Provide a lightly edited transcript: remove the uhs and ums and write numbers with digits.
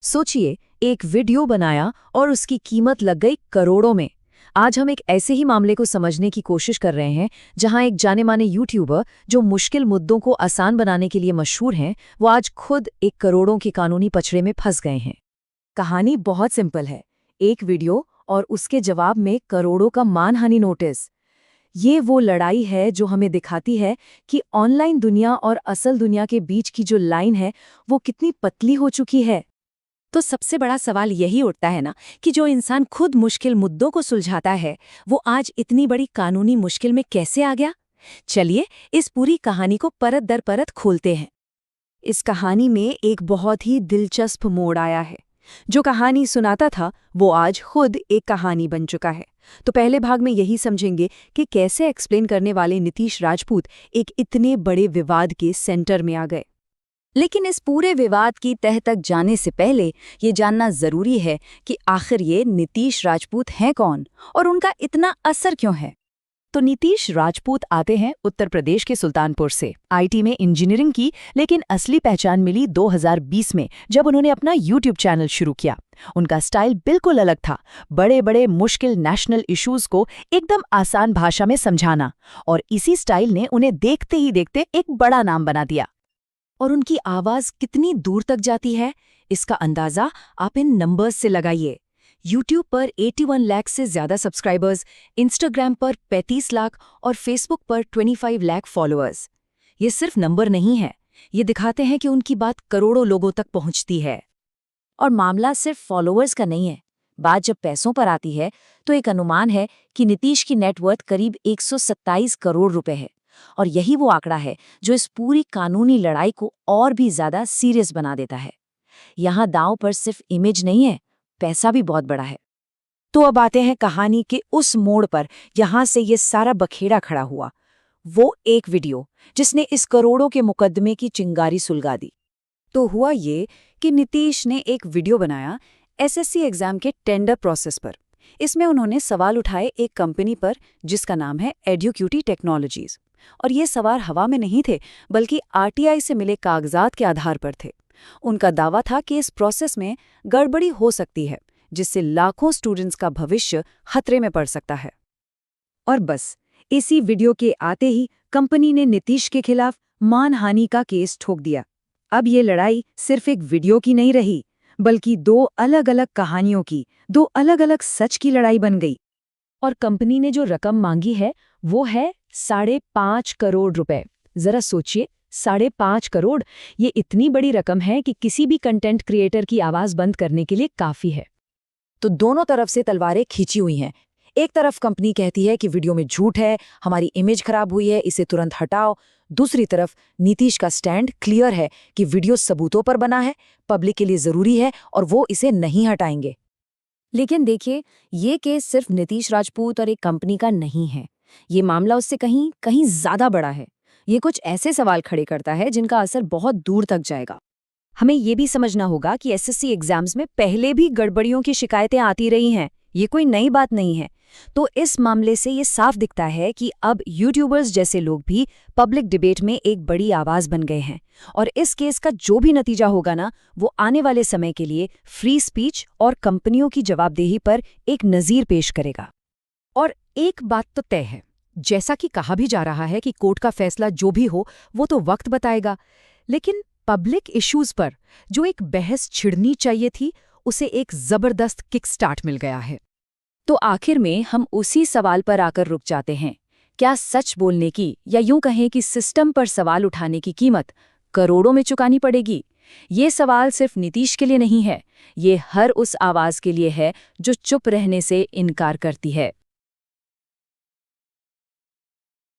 सोचिए, एक वीडियो बनाया और उसकी कीमत लग गई करोड़ों में। आज हम एक ऐसे ही मामले को समझने की कोशिश कर रहे हैं जहां एक जाने-माने यूट्यूबर जो मुश्किल मुद्दों को आसान बनाने के लिए मशहूर हैं, वो आज खुद एक करोड़ों के कानूनी पचड़े में फंस गए हैं। कहानी बहुत सिंपल है, एक वीडियो और उसके जवाब में करोड़ों का मानहानि नोटिस। ये वो लड़ाई है जो हमें दिखाती है कि ऑनलाइन दुनिया और असल दुनिया के बीच की जो लाइन है वो कितनी पतली हो चुकी है। तो सबसे बड़ा सवाल यही उठता है ना कि जो इंसान खुद मुश्किल मुद्दों को सुलझाता है, वो आज इतनी बड़ी कानूनी मुश्किल में कैसे आ गया? चलिए इस पूरी कहानी को परत दर परत खोलते हैं। इस कहानी में एक बहुत ही दिलचस्प मोड़ आया है। जो कहानी सुनाता था वो आज खुद एक कहानी बन चुका है। तो पहले भाग में यही समझेंगे कि कैसे एक्सप्लेन करने वाले नीतीश राजपूत एक इतने बड़े विवाद के सेंटर में आ गए। लेकिन इस पूरे विवाद की तह तक जाने से पहले ये जानना जरूरी है कि आखिर ये नीतीश राजपूत हैं कौन और उनका इतना असर क्यों है। तो नीतीश राजपूत आते हैं उत्तर प्रदेश के सुल्तानपुर से। आईटी में इंजीनियरिंग की, लेकिन असली पहचान मिली 2020 में जब उन्होंने अपना यूट्यूब चैनल शुरू किया। उनका स्टाइल बिल्कुल अलग था, बड़े बड़े मुश्किल नेशनल इश्यूज को एकदम आसान भाषा में समझाना, और इसी स्टाइल ने उन्हें देखते ही देखते एक बड़ा नाम बना दिया। और उनकी आवाज कितनी दूर तक जाती है, इसका अंदाजा आप इन नंबर्स से लगाइए। यूट्यूब पर 81 लाख से ज्यादा सब्सक्राइबर्स, इंस्टाग्राम पर 35 लाख और फेसबुक पर 25 लाख फॉलोअर्स। ये सिर्फ नंबर नहीं है, ये दिखाते हैं कि उनकी बात करोड़ों लोगों तक पहुंचती है। और मामला सिर्फ फॉलोअर्स का नहीं है। बात जब पैसों पर आती है तो एक अनुमान है कि नीतीश की नेटवर्थ करीब 127 करोड़ रुपए है। और यही वो आंकड़ा है जो इस पूरी कानूनी लड़ाई को और भी ज्यादा सीरियस बना देता है। यहाँ दांव पर सिर्फ इमेज नहीं है, पैसा भी बहुत बड़ा है। तो अब आते हैं कहानी के उस मोड़ पर, यहाँ से ये सारा बखेड़ा खड़ा हुआ। वो एक वीडियो जिसने इस करोड़ों के मुकदमे की चिंगारी सुलगा दी। तो हुआ ये कि नीतीश ने एक वीडियो बनाया एसएससी एग्जाम के टेंडर प्रोसेस पर। इसमें उन्होंने सवाल उठाए एक कंपनी पर जिसका नाम है एड्यूक्यूटी टेक्नोलॉजीज। और ये सवाल हवा में नहीं थे, बल्कि आरटीआई से मिले कागजात के आधार पर थे। उनका दावा था कि इस प्रोसेस में गड़बड़ी हो सकती है, जिससे लाखों स्टूडेंट्स का भविष्य खतरे में पड़ सकता है। और बस इसी वीडियो के आते ही कंपनी ने नीतीश के खिलाफ मानहानि का केस ठोक दिया। अब ये लड़ाई सिर्फ एक वीडियो की नहीं रही, बल्कि दो अलग अलग कहानियों की, दो अलग अलग सच की लड़ाई बन गई। और कंपनी ने जो रकम मांगी है वो है 5.5 करोड़ रुपए। जरा सोचिए, 5.5 करोड़, ये इतनी बड़ी रकम है कि किसी भी कंटेंट क्रिएटर की आवाज बंद करने के लिए काफी है। तो दोनों तरफ से तलवारें खींची हुई हैं। एक तरफ कंपनी कहती है कि वीडियो में झूठ है, हमारी इमेज खराब हुई है, इसे तुरंत हटाओ। दूसरी तरफ नीतीश का स्टैंड क्लियर है कि वीडियो सबूतों पर बना है, पब्लिक के लिए जरूरी है और वो इसे नहीं हटाएंगे। लेकिन देखिए, ये केस सिर्फ नीतीश राजपूत और एक कंपनी का नहीं है। ये मामला उससे कहीं कहीं ज्यादा बड़ा है। ये कुछ ऐसे सवाल खड़े करता है जिनका असर बहुत दूर तक जाएगा। हमें ये भी समझना होगा कि एसएससी एग्जाम्स में पहले भी गड़बड़ियों की शिकायतें आती रही हैं, ये कोई नई बात नहीं है। तो इस मामले से ये साफ दिखता है कि अब यूट्यूबर्स जैसे लोग भी पब्लिक डिबेट में एक बड़ी आवाज बन गए हैं। और इस केस का जो भी नतीजा होगा ना, वो आने वाले समय के लिए फ्री स्पीच और कंपनियों की जवाबदेही पर एक नज़ीर पेश करेगा। और एक बात तो तय है, जैसा कि कहा भी जा रहा है कि कोर्ट का फैसला जो भी हो वो तो वक्त बताएगा, लेकिन पब्लिक इश्यूज पर जो एक बहस छिड़नी चाहिए थी, उसे एक जबरदस्त किक स्टार्ट मिल गया है। तो आखिर में हम उसी सवाल पर आकर रुक जाते हैं, क्या सच बोलने की, या यूं कहें कि सिस्टम पर सवाल उठाने की कीमत करोड़ों में चुकानी पड़ेगी? ये सवाल सिर्फ नीतीश के लिए नहीं है, ये हर उस आवाज के लिए है जो चुप रहने से इनकार करती है।